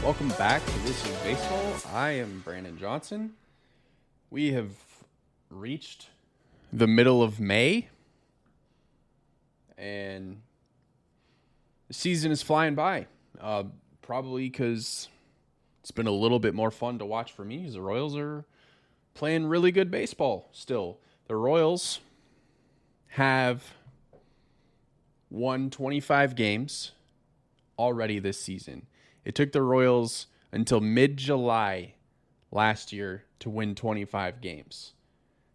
Welcome back to This Is Baseball. I am Brandon Johnson. We have reached the middle of May, and the season is flying by. Probably because it's been a little bit more fun to watch for me, because the Royals are playing really good baseball still. The Royals have won 25 games already this season. It took the Royals until mid-July last year to win 25 games.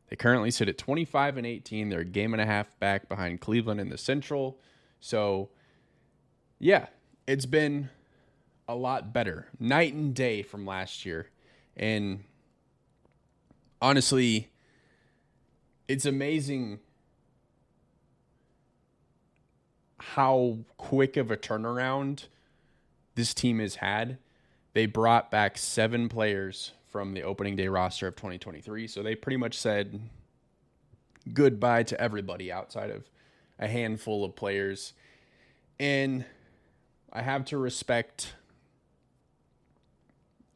They currently sit at 25-18. They're a game and a half back behind Cleveland in the Central. So, yeah, it's been a lot better. Night and day from last year. And honestly, it's amazing how quick of a turnaround this team has had. They brought back 7 players from the opening day roster of 2023. So they pretty much said goodbye to everybody outside of a handful of players. And I have to respect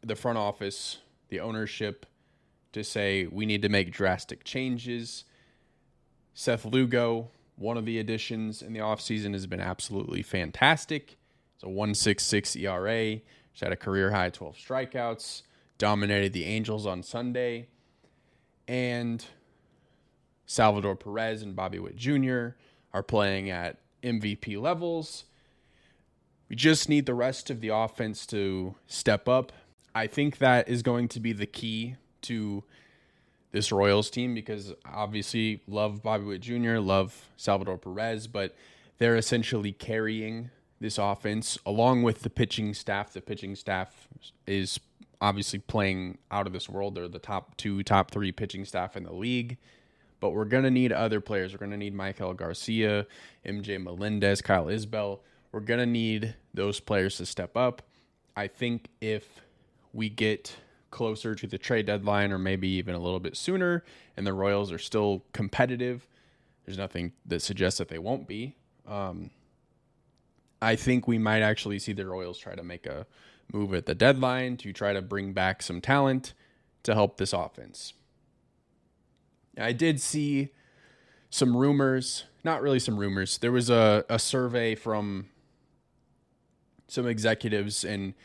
the front office, the ownership, to say we need to make drastic changes. Seth Lugo, one of the additions in the offseason, has been absolutely fantastic. It's a 1.66 ERA. He's had a career-high 12 strikeouts. Dominated the Angels on Sunday. And Salvador Perez and Bobby Witt Jr. are playing at MVP levels. We just need the rest of the offense to step up. I think that is going to be the key to this Royals team, because obviously love Bobby Witt Jr., love Salvador Perez, but they're essentially carrying this offense along with the pitching staff. The pitching staff is obviously playing out of this world. They're the top 3 pitching staff in the league, but we're going to need other players. We're going to need Michael Garcia, MJ Melendez, Kyle Isbell. We're going to need those players to step up. I think if we get closer to the trade deadline, or maybe even a little bit sooner, and the Royals are still competitive, there's nothing that suggests that they won't be. I think we might actually see the Royals try to make a move at the deadline to try to bring back some talent to help this offense. I did see some rumors, not really some rumors. There was a survey from some executives, and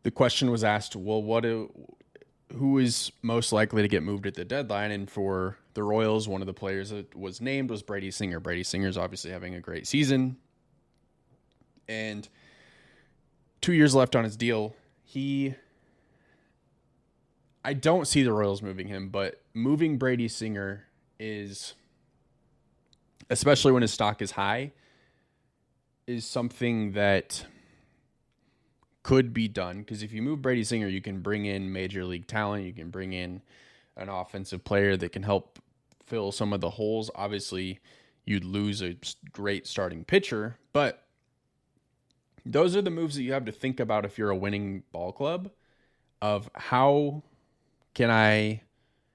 the question was asked, well, who is most likely to get moved at the deadline? And for the Royals, one of the players that was named was Brady Singer. Brady Singer's obviously having a great season, and 2 years left on his deal. I don't see the Royals moving him, but moving Brady Singer is, especially when his stock is high, is something that could be done. Because if you move Brady Singer, you can bring in major league talent. You can bring in an offensive player that can help fill some of the holes. Obviously, you'd lose a great starting pitcher, but those are the moves that you have to think about if you're a winning ball club, of how can I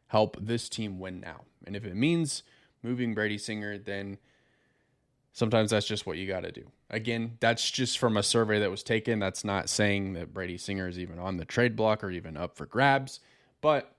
help this team win now? And if it means moving Brady Singer, then sometimes that's just what you got to do. Again, that's just from a survey that was taken. That's not saying that Brady Singer is even on the trade block or even up for grabs, but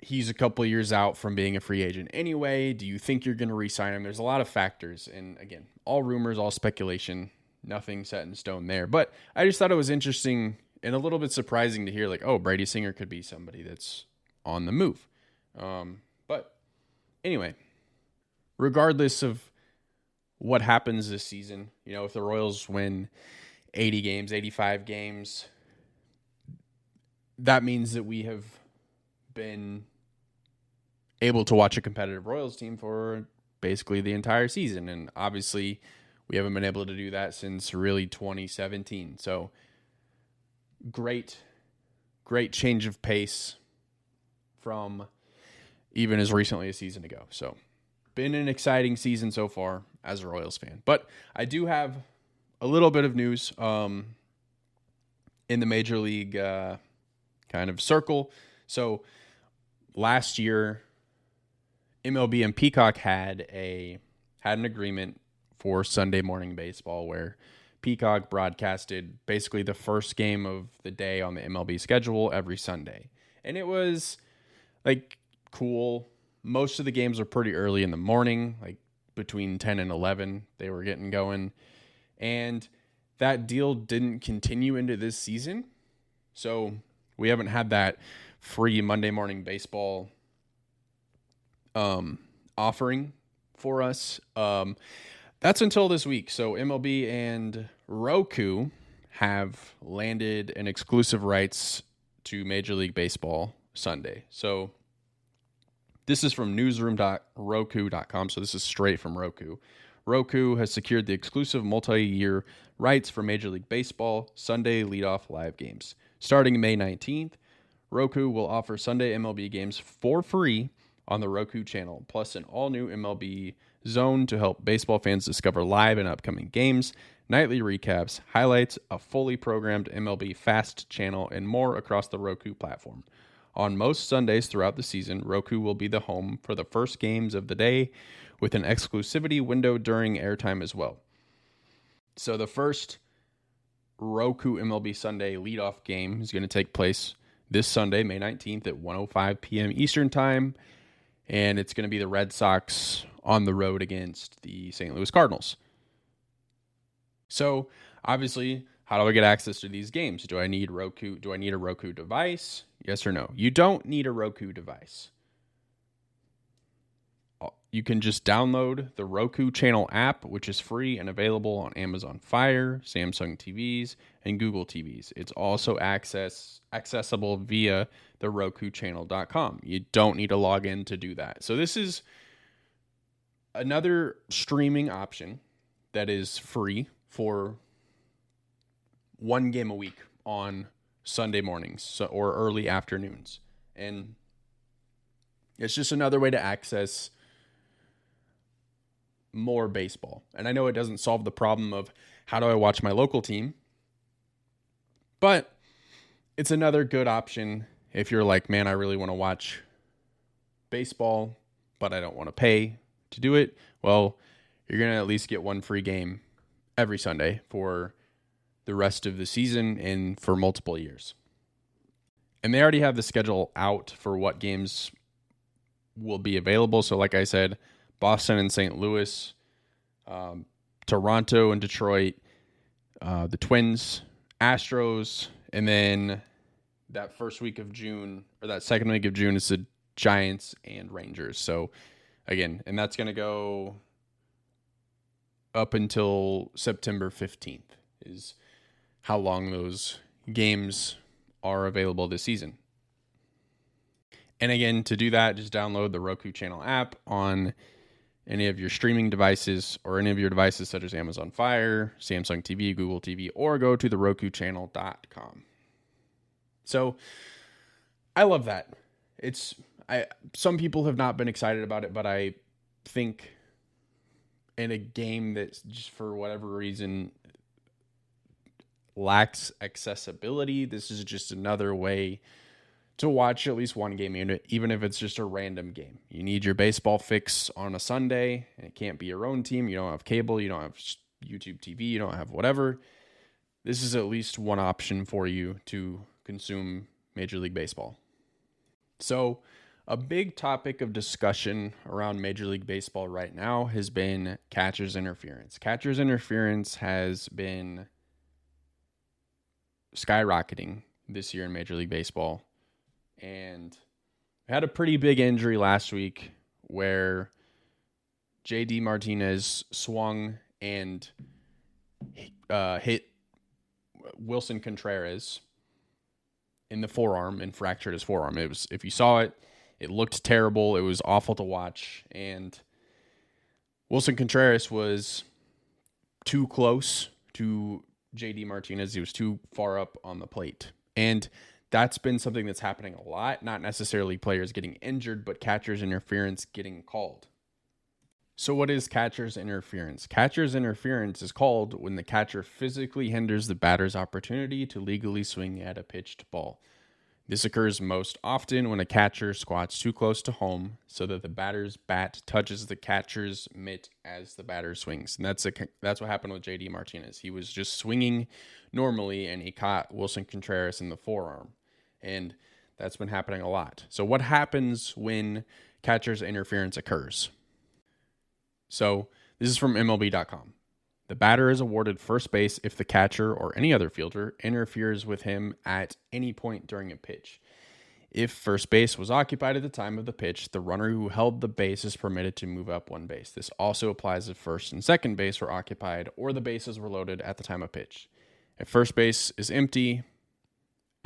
he's a couple of years out from being a free agent anyway. Do you think you're going to re-sign him? There's a lot of factors. And again, all rumors, all speculation, nothing set in stone there. But I just thought it was interesting and a little bit surprising to hear, like, oh, Brady Singer could be somebody that's on the move. But anyway, regardless of what happens this season, if the Royals win 80 games, 85 games, that means that we have been able to watch a competitive Royals team for basically the entire season. And obviously we haven't been able to do that since really 2017. So great change of pace from even as recently a season ago. So been an exciting season so far as a Royals fan. But I do have a little bit of news in the major league kind of circle. So last year, MLB and Peacock had an agreement for Sunday morning baseball where Peacock broadcasted basically the first game of the day on the MLB schedule every Sunday. And it was like cool. Most of the games are pretty early in the morning, like between 10 and 11, they were getting going. And that deal didn't continue into this season. So we haven't had that free Monday morning baseball offering for us. That's until this week. So MLB and Roku have landed an exclusive rights to Major League Baseball Sunday. So this is from newsroom.roku.com. So this is straight from Roku. Roku has secured the exclusive multi-year rights for Major League Baseball Sunday leadoff live games. Starting May 19th, Roku will offer Sunday MLB games for free on the Roku channel, plus an all-new MLB zone to help baseball fans discover live and upcoming games, nightly recaps, highlights, a fully programmed MLB Fast channel, and more across the Roku platform. On most Sundays throughout the season, Roku will be the home for the first games of the day with an exclusivity window during airtime as well. So the first Roku MLB Sunday leadoff game is going to take place this Sunday, May 19th at 1:05 p.m. Eastern Time, and it's going to be the Red Sox on the road against the St. Louis Cardinals. So, obviously, how do I get access to these games? Do I need Roku? Do I need a Roku device? Yes or no? You don't need a Roku device. You can just download the Roku channel app, which is free and available on Amazon Fire, Samsung TVs, and Google TVs. It's also accessible via the RokuChannel.com. You don't need to log in to do that. So this is another streaming option that is free for one game a week on Sunday mornings or early afternoons. And it's just another way to access more baseball. And I know it doesn't solve the problem of how do I watch my local team, but it's another good option if you're like, man, I really want to watch baseball, but I don't want to pay to do it. Well, you're going to at least get one free game every Sunday for the rest of the season and for multiple years. And they already have the schedule out for what games will be available. So like I said, Boston and St. Louis, Toronto and Detroit, the Twins, Astros, and then that first week of June, or that second week of June, is the Giants and Rangers. So again, and that's going to go up until September 15th is how long those games are available this season. And again, to do that, just download the Roku Channel app on any of your streaming devices or any of your devices such as Amazon Fire, Samsung TV, Google TV, or go to the RokuChannel.com. So I love that. Some people have not been excited about it, but I think in a game that just for whatever reason lacks accessibility, this is just another way to watch at least one game, even if it's just a random game. You need your baseball fix on a Sunday, and it can't be your own team. You don't have cable, you don't have YouTube TV, you don't have whatever. This is at least one option for you to consume Major League Baseball. So, a big topic of discussion around Major League Baseball right now has been catcher's interference. Catcher's interference has been skyrocketing this year in Major League Baseball. And we had a pretty big injury last week where JD Martinez swung and hit Wilson Contreras in the forearm and fractured his forearm. It was, if you saw it, it looked terrible. It was awful to watch. And Wilson Contreras was too close to JD Martinez. He was too far up on the plate. And that's been something that's happening a lot, not necessarily players getting injured, but catcher's interference getting called. So what is catcher's interference? Catcher's interference is called when the catcher physically hinders the batter's opportunity to legally swing at a pitched ball. This occurs most often when a catcher squats too close to home so that the batter's bat touches the catcher's mitt as the batter swings. And that's what happened with JD Martinez. He was just swinging normally, and he caught Wilson Contreras in the forearm. And that's been happening a lot. So what happens when catcher's interference occurs? So this is from MLB.com. The batter is awarded first base if the catcher or any other fielder interferes with him at any point during a pitch. If first base was occupied at the time of the pitch, the runner who held the base is permitted to move up one base. This also applies if first and second base were occupied or the bases were loaded at the time of pitch. If first base is empty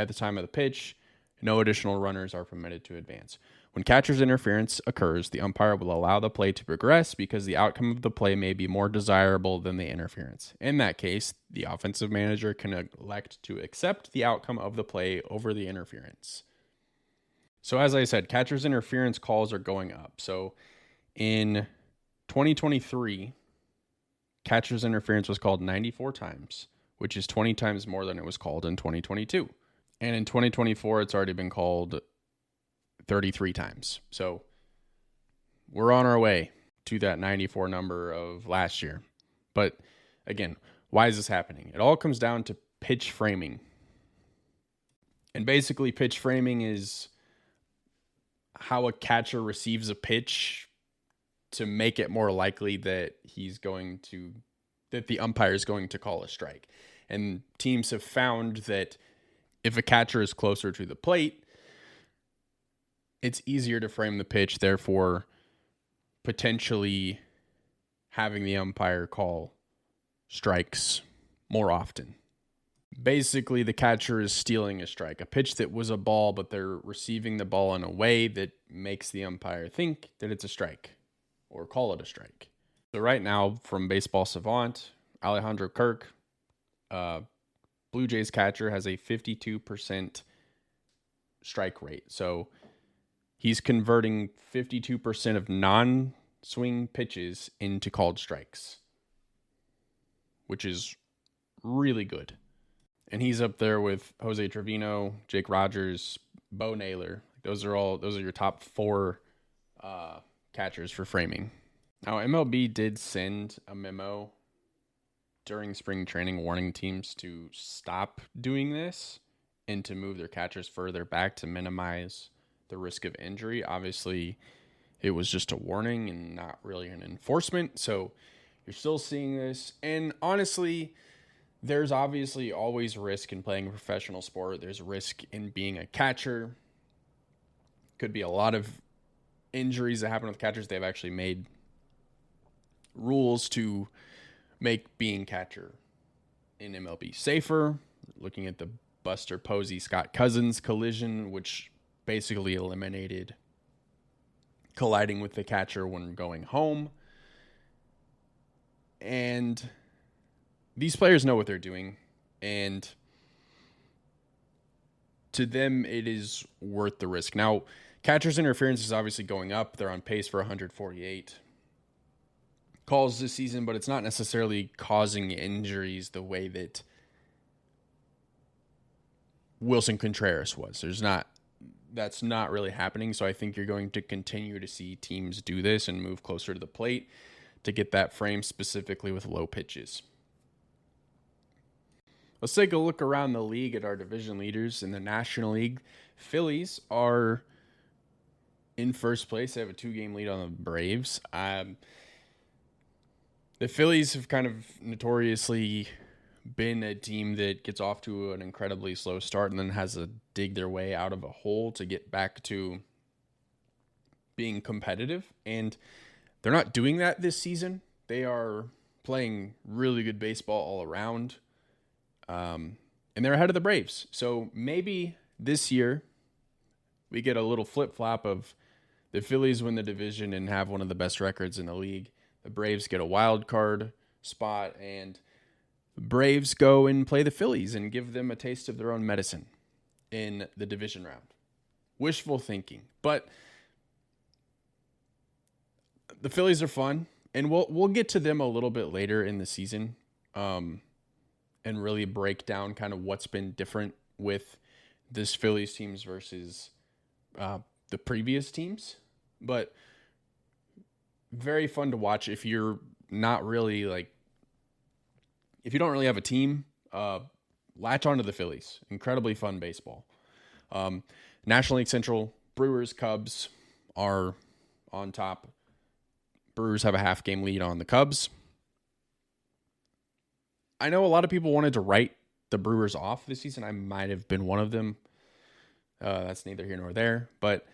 at the time of the pitch, no additional runners are permitted to advance. When catcher's interference occurs, the umpire will allow the play to progress because the outcome of the play may be more desirable than the interference. In that case, the offensive manager can elect to accept the outcome of the play over the interference. So as I said, catcher's interference calls are going up. So in 2023, catcher's interference was called 94 times, which is 20 times more than it was called in 2022. And in 2024, it's already been called 33 times. So we're on our way to that 94 number of last year. But again, why is this happening? It all comes down to pitch framing. And basically, pitch framing is how a catcher receives a pitch to make it more likely that the umpire is going to call a strike. And teams have found that if a catcher is closer to the plate, it's easier to frame the pitch, therefore potentially having the umpire call strikes more often. Basically, the catcher is stealing a strike, a pitch that was a ball, but they're receiving the ball in a way that makes the umpire think that it's a strike or call it a strike. So right now, from Baseball Savant, Alejandro Kirk, Blue Jays catcher, has a 52% strike rate. So he's converting 52% of non-swing pitches into called strikes, which is really good. And he's up there with Jose Trevino, Jake Rogers, Bo Naylor. Those are your top four catchers for framing. Now, MLB did send a memo during spring training warning teams to stop doing this and to move their catchers further back to minimize the risk of injury. Obviously, it was just a warning and not really an enforcement. So you're still seeing this. And honestly, there's obviously always risk in playing a professional sport. There's risk in being a catcher. Could be a lot of injuries that happen with catchers. They've actually made rules to make being catcher in MLB safer. Looking at the Buster Posey Scott Cousins collision, which basically eliminated colliding with the catcher when going home. And these players know what they're doing, and to them, it is worth the risk. Now, catcher's interference is obviously going up. They're on pace for 148 calls this season, but it's not necessarily causing injuries the way that Wilson Contreras was. That's not really happening. So I think you're going to continue to see teams do this and move closer to the plate to get that frame specifically with low pitches. Let's take a look around the league at our division leaders. In the National League, Phillies are in first place. They have a 2-game lead on the Braves. The Phillies have kind of notoriously been a team that gets off to an incredibly slow start and then has to dig their way out of a hole to get back to being competitive. And they're not doing that this season. They are playing really good baseball all around. And they're ahead of the Braves. So maybe this year we get a little flip-flop of the Phillies win the division and have one of the best records in the league. The Braves get a wild card spot, and the Braves go and play the Phillies and give them a taste of their own medicine in the division round. Wishful thinking, but the Phillies are fun, and we'll get to them a little bit later in the season, and really break down kind of what's been different with this Phillies teams versus the previous teams, but very fun to watch if you're not really if you don't really have a team, latch onto the Phillies. Incredibly fun baseball. National League Central, Brewers, Cubs are on top. Brewers have a half-game lead on the Cubs. I know a lot of people wanted to write the Brewers off this season. I might have been one of them. That's neither here nor there. But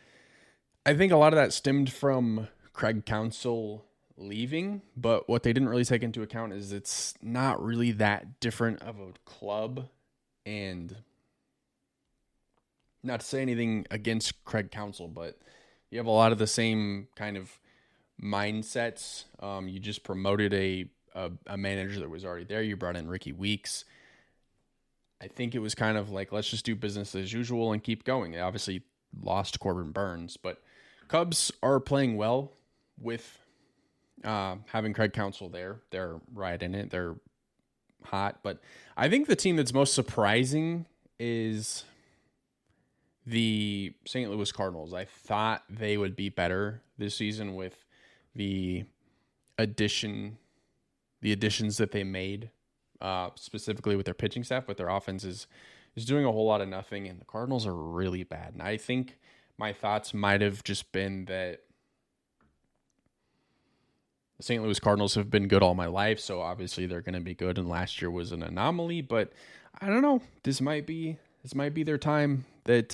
I think a lot of that stemmed from Craig Counsell leaving. But what they didn't really take into account is it's not really that different of a club. And not to say anything against Craig Counsell, but you have a lot of the same kind of mindsets. You just promoted a manager that was already there. You brought in Ricky Weeks. I think it was kind of like, let's just do business as usual and keep going. They obviously lost Corbin Burns, but Cubs are playing well with having Craig Counsell there. They're right in it. They're hot. But I think the team that's most surprising is the St. Louis Cardinals. I thought they would be better this season with the additions that they made, specifically with their pitching staff, but their offense is doing a whole lot of nothing, and the Cardinals are really bad. And I think my thoughts might have just been that the St. Louis Cardinals have been good all my life, so obviously they're going to be good, and last year was an anomaly, but I don't know. This might be their time that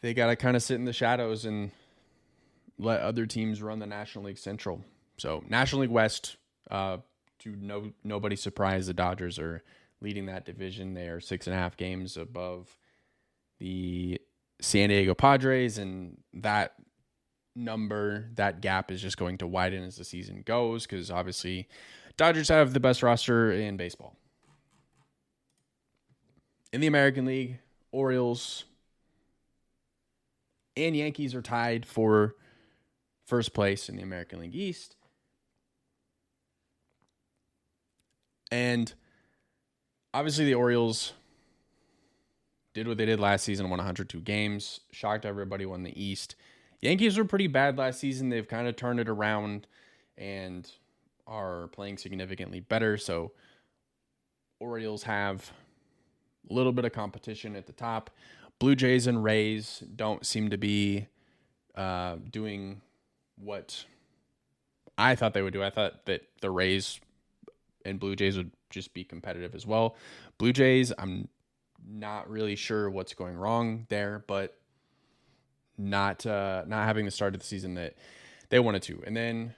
they got to kind of sit in the shadows and let other teams run the National League Central. So National League West, to nobody's surprise, the Dodgers are leading that division. They are 6.5 games above the San Diego Padres, and that gap is just going to widen as the season goes because obviously Dodgers have the best roster in baseball. In the American League, Orioles and Yankees are tied for first place in the American League East. And obviously the Orioles did what they did last season, won 102 games, shocked everybody, won the East. Yankees were pretty bad last season. They've kind of turned it around and are playing significantly better. So Orioles have a little bit of competition at the top. Blue Jays and Rays don't seem to be doing what I thought they would do. I thought that the Rays and Blue Jays would just be competitive as well. Blue Jays, I'm not really sure what's going wrong there, but not having the start of the season that they wanted to. And then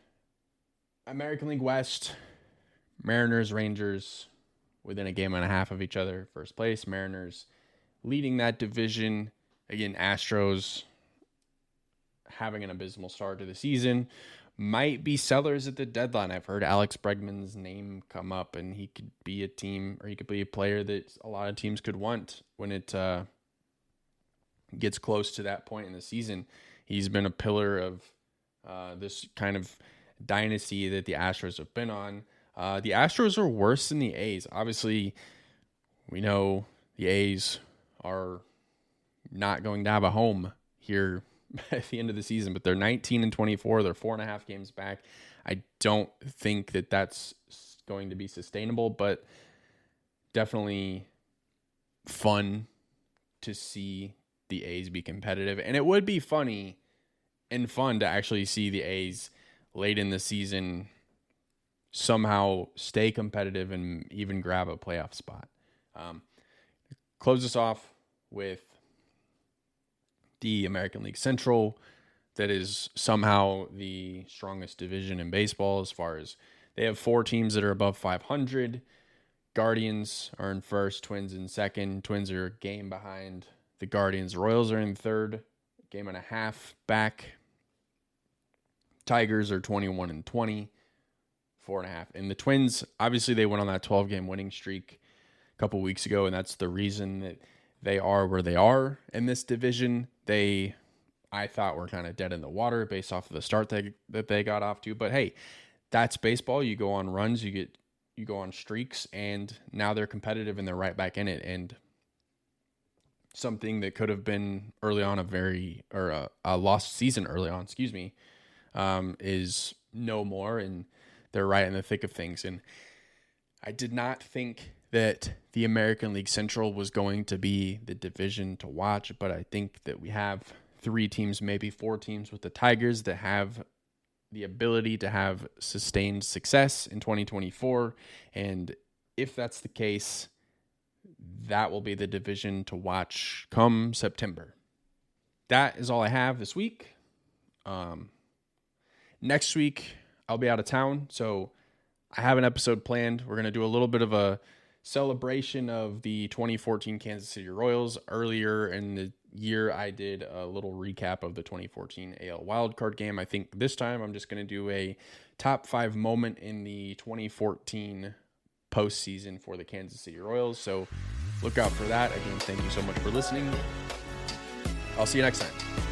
American League West, Mariners, Rangers within a game and a half of each other, first place. Mariners leading that division. Again, Astros having an abysmal start to the season. Might be sellers at the deadline. I've heard Alex Bregman's name come up, and he could be a team, or he could be a player that a lot of teams could want when it gets close to that point in the season. He's been a pillar of this kind of dynasty that the Astros have been on. The Astros are worse than the A's. Obviously, we know the A's are not going to have a home here at the end of the season, but they're 19-24. They're 4.5 games back. I don't think that that's going to be sustainable, but definitely fun to see the A's be competitive. And it would be funny and fun to actually see the A's late in the season somehow stay competitive and even grab a playoff spot. Close this off with the American League Central. That is somehow the strongest division in baseball as far as they have 4 teams that are above 500. Guardians are in first, Twins in second. Twins are a game behind the Guardians. Royals are in third, game and a half back. Tigers are 21-20, 4.5. And the Twins, obviously they went on that 12-game winning streak a couple weeks ago, and that's the reason that they are where they are in this division. I thought were kind of dead in the water based off of the start that they got off to. But hey, that's baseball. You go on runs, you go on streaks, and now they're competitive and they're right back in it. And something that could have been early on a lost season early on, is no more, and they're right in the thick of things. And I did not think that the American League Central was going to be the division to watch, but I think that we have 3 teams, maybe 4 teams with the Tigers that have the ability to have sustained success in 2024. And if that's the case, that will be the division to watch come September. That is all I have this week. Next week, I'll be out of town, so I have an episode planned. We're going to do a little bit of a celebration of the 2014 Kansas City Royals. Earlier in the year, I did a little recap of the 2014 AL wildcard game. I think this time I'm just going to do a top 5 moment in the 2014 postseason for the Kansas City Royals. So look out for that. Again, thank you so much for listening. I'll see you next time.